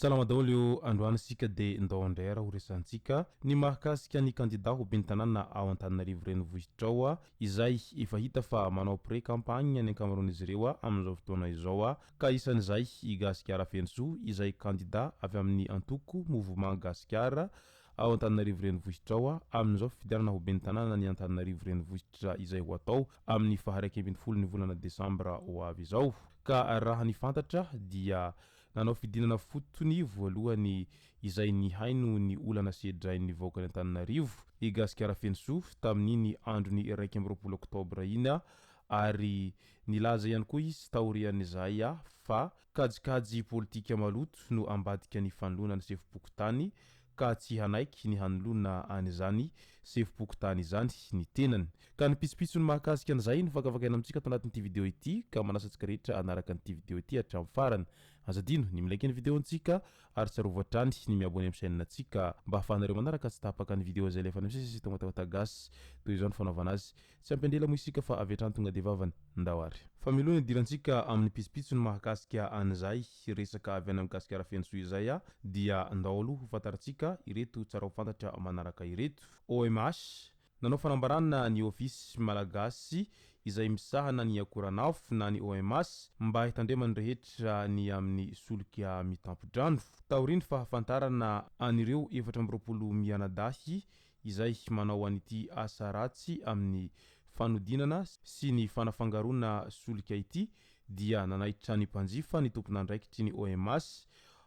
Salama daholo androanitsika dia ndao andray raha ho resantsika ny mahakasika ny kandida ho ben'ny tanàna ao Antananarivo renivohitra ao izay efa hita fa manao pré-campagne ny ankamaroan'izy ireo amin'izao fotoana izao ka isan'izay i Gasikara Fensoa izay kandida avy amin'ny antoko mouvement Gasikara ao Antananarivo renivohitra ao amin'izao fifidianana ho ben'ny tanàna ny Antananarivo renivohitra izay ho atao amin'ny faha 1 ny volana Desambra ho avy izao ka raha ny fantatra dia nanao fidinana fotony voalohany izay ny haino ny olana sedrain'ny vahoaka ny Antananarivo i Gasikara Fensoa tamin'iny androny 1 Oktobra iny ary nilaza ihany koa izy taorian'izay fa kajikajy politika maloto no ambadika ny fanoloana ny sefim-pokotany ka tsy hanaiky ny hanoloana an'izany sefim-pokotany izany ny tenany ka ny pitsopitso ny mahakasika an'izay no vakavakaina amintsika tao anatin'ity video ity ka manasantsika rehetra anaraka n'ity video ity hatramin'ny farany azadino ny milaiky ny video antsika ary tsarovatra any ny miabony amin'ny chaîne antsika mba ahafahanareo manaraka tsy tapaka ny video zay lefa misy tonga gasy toy izao ny fanaovana azy tsy ampendela mo isika fa avy hatrany tonga de vavany ndawary fa miloha ny dirantsika amin'ny pitsopitso ny mahakasika an'izay resaka avy any amin'ny Gasikara Fensoa izay dia ndao ho fantarantsika ireto tsara ho fantatra manaraka ireto OMH nanao fanambarana ny ofisy malagasy izay misahana ny akoranafo na ny OMS mba hitandremany rehetra ny amin'ny solika mitampo-drano taoriny fahafantarana anireo 420 mianadahy izay manao an'ity asa ratsy amin'ny fanodinana sy ny fanafangarona solika ity dia nanaitra ny mpanjifa ny tompon'andraikitry ny OMS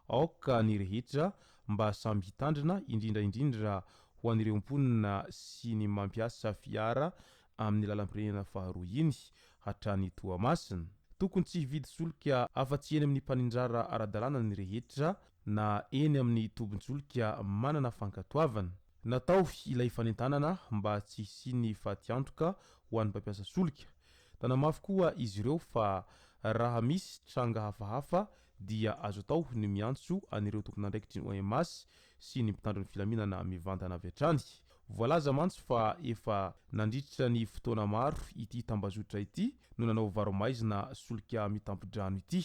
aoka ny rehetra mba samby hitandrina indrindra ho anireo mponina sy ny mampiasa fiara amin'ny lalam-pirenena faharoa iny hatrany Toamasina tokony tsy hividy solika afa-tsy eny amin'ny mpanindrara ara-dalàna ny rehetra na eny amin'ny tombin-tsolika manana fankatoavana natao ilay fanentanana mba tsy hisiany fatiantoka ho an'ny mpampiasa solika tanamafy koa izy ireo fa raha misy tranga hafahafa dia azo atao ny miantso anireo tompon'andraikitry ny OMS sy ny mpitandron'ny filaminana mivantana avy hatrany voalaza mantsy fa efa nandritra ny fotoana maro ity tambazotra ity no nanao varomaizina solika mitampo-drano ity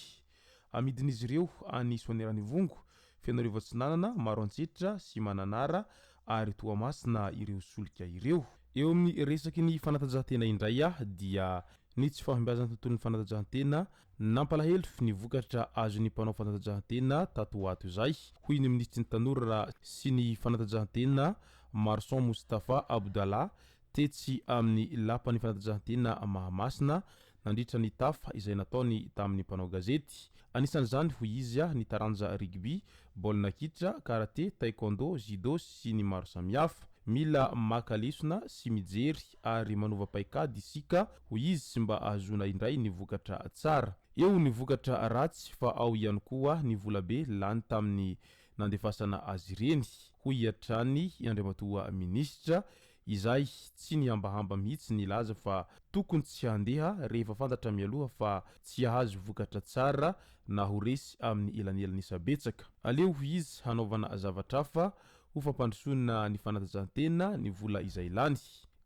amidin'izy ireo any Soanieran'ny Vongo Fianareva Atsinanana maro antsetra sy Mananara ary Toamasina ireo solika ireo eo amin'ny resaky ny fanatanjahantena indray dia ny tsy fahombiazana tontolon'ny fanatanjahantena nampalahelo ny vokatra azon'ny mpanao fanatanjahantena tato ato izay hoy ny ministry ny tanora sy ny fanatanjahantena Marson Mustafa Abdallah tetsy amin'ny lapan'ny fanatanjahantena Mahamasina nandritra ny tafa izay nataony tamin'ny mpanao gazety anisan'izany hoy izy ny taranja rugby, baolina kitra, karate, taekwondo, judo sy ny maro samihafa mila makalesona sy mijery ary manova paikady isika hoy izy sy mba ahazona indray ny vokatra tsara eo ny vokatra ratsy fa ao ihany koa ny volabe lany tamin'ny nandefasana azy ireny hoy hatrany andriamatoa ministra izay tsy niambahamba mihitsy nilaza fa tokony tsy handeha rehefa fantatra mialoha fa tsy ahazo vokatra tsara na ho resy amin'ny elanelany isabetsaka aleo izy hanaovana zavatra fa ho fampandrosoana ny fanatanjahantena ny vola izay lany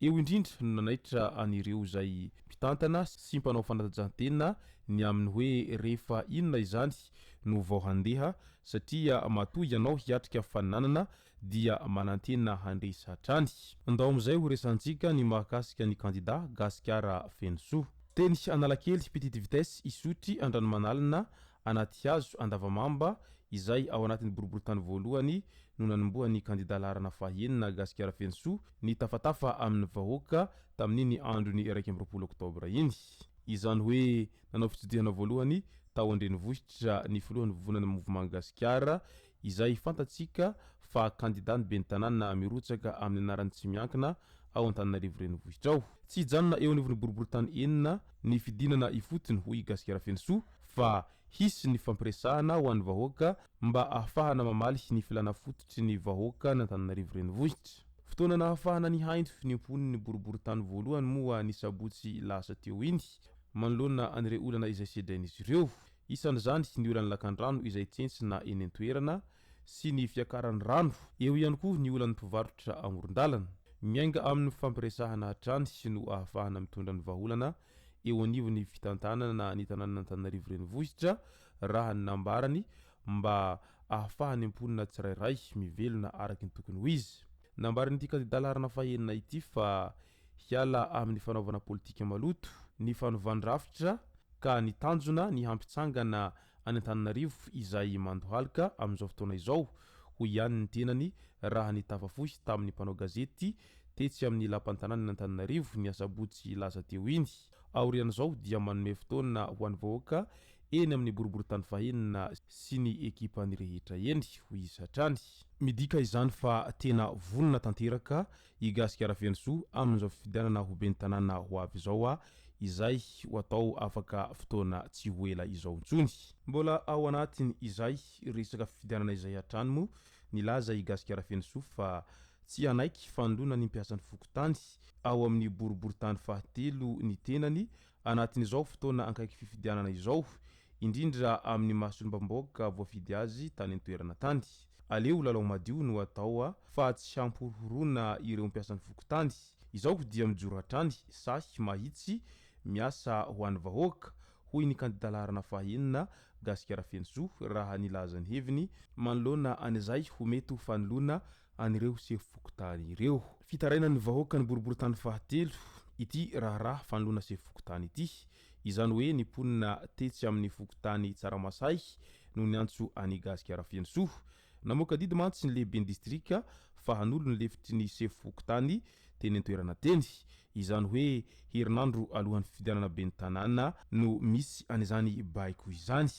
eo indrindra no nanaitra anireo zay mpitantana sy mpanao fanatanjahantena ny amin'ny hoe rehefa inona izany no vao handeha satria matoa ianao hiatrika faninanana dia manantena handresy hatrany ndao amin'izay ho resantsika ny mahakasika ny kandida Gasikara Fensoa teny Analakely petite vitesse isotry Andranomanalina anaty hazo Andavamamba izay ao anatin'ny boriboritany voalohany no nanombohan'ny kandida laharana fahaenina Gasikara Fensoa ny tafatafa amin'ny vahoaka tamin'iny androny 1 Oktobra iny izany hoe nanao fitsodihana voalohany tao Andrenivohitra ny filohan'ny vonana mouvement Gasikara izay fantatsika fa kandida ny ben'ny tanàna mirotsaka amin'ny anarany tsy miankina ao Antananarivo renivohitra ao tsy hijanona eo anivon'ny boriboritany enina ny fidinana ifotony hoy Gasikara Fensoa fa hisy ny fampiresahana ho an'ny vahoaka mba ahafahana mamaly ny filana fototry ny vahoaka n'Antananarivo renivohitra. Fotoana nahafahana ny hainto finimpony ny boriboritany voalohany moa ny sabotsy lasa teo iny manoloana an'ireo olana izay sedrain'izy ireo. Isan'izany ny olan'ny lakan-drano izay tsentsina eny an-toerana sy ny fiakaran'ny rano, eo ihany koa ny olan'ny mpivarotra amoron-dalana. Miainga amin'ny fampiresahana hatrany sy no ahafahana mitondra ny vahaolana eo anivon'ny fitantanana ny tanànan'Antananarivo renivohitra raha ny nambarany mba ahafahany amponina tsirairay mivelona araky ny tokony ho izy. Nambaran'ity kandida laharana fahaenina ity fa hiala amin'ny fanaovana politika maloto, ny fanovandravitra ka ny tanjona ny hampitsangana any Antananarivo izay mandohalika amin'izao fotoana izao, ho ihany ny tenany raha ny tafafohy tamin'ny mpanao gazety tetsy amin'ny lapan'ny tanàna Antananarivo ny asabotsy lasa teo iny. Aorian'izao dia manome fotoana ho an'ny vahoaka eny amin'ny boriboritany fahaenina sy ny ekipany rehetra eny ho izy hatrany. Midika izany fa tena vonona tanteraka i Gasikara Fensoa amin'izao fifidianana ho ben'ny tanàna ho avy izao izay ho atao afaka fotoana tsy ho ela izao intsony. Mbola ao anatiny izay resaka fifidianana izay hatrany moa nilaza i Gasikara Fensoa fa tsy anaiky fanoloana ny mpiasan'ny fokotany ao amin'ny boriboritany fahatelo ny tenany anatin'izao fotoana ankaiky fifidianana izao, indrindra amin'ny mahasombam-bahoaka voafidy azy tany an-toerana tany. Aleo lalao madio no atao fa tsy hamporohorona ireo mpiasan'ny fokotany. Izao dia mijoro hatrany sahy mahitsy miasa ho an'ny vahoaka, hoy ny kandida laharana fahaenina Gasikara Fensoa raha nilaza ny heviny manoloana an'izay ho mety ho fanoloana an'ireo sefo fokotany ireo. Fitaraina ny vahoaka ny boriboritany fahatelo ity raharaha fanoloana sefo fokotany ity, izany hoe nimponina tetsy amin'ny fokotany Tsaramasay no ny antso any Gasikara Fensoa. Namoaka didy mantsy ny lehiben'ny distrika fa hanolo ny lefitry ny sefo fokotany teny an-toerana teny, izany hoe herinandro alohan'ny fifidianana ben'ny tanàna no misy an'izany baiko izany.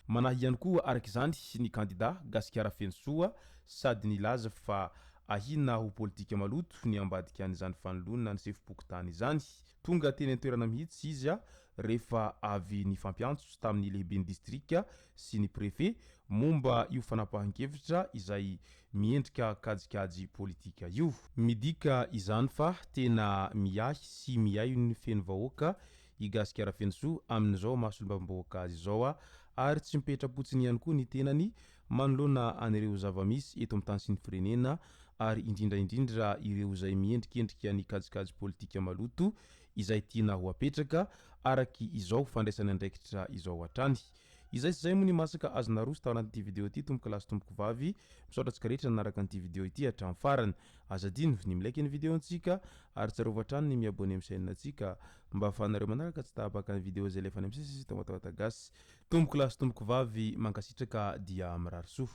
Manahy ihany koa araka izany ny kandida Gasikara Fensoa sady nilaza fa ahina ho politika maloto ny ambadika an'izany fanoloana ny sefo fokotany izany. Tonga teny an-toerana mihitsy izy rehefa avy ny fampiantso tamin'ny lehiben'ny distrika sy ny prefet momba io fanapahan-kevitra izay miendrika kajikajy politika io. Midika izany fa tena miahy sy miahy ny feno vahoaka i Gasikara Fensoa amin'izao mahasombam-bahoaka azy izao ary tsy mipetra-potsiny ihany koa ny tenany manoloana an'ireo zava-misy eto amin'ny tany sy ny firenena ary indrindra ireo izay miendrikendrika ny kajikajy politika maloto izay tiana ho apetraka araky izao fandraisany andraikitra izao hatrany. Izay sy zay moa ny masaka azona roso tao anatin'ity video ity. Tomboko lasy tomboko vavy misaotra antsika rehetra nanaraka an'ity video ity hatramin'ny farany. Azadino ny milaiky ny video antsika ary tsarovatra hatrany ny miabone amin'ny chaîne antsika mba ahafahanareo manaraka tsy tahabaka ny video zay lefany amin'ny sisy tao mataota gasy. Tomboko lasy tomboko vavy mankasitraka dia mirary soa.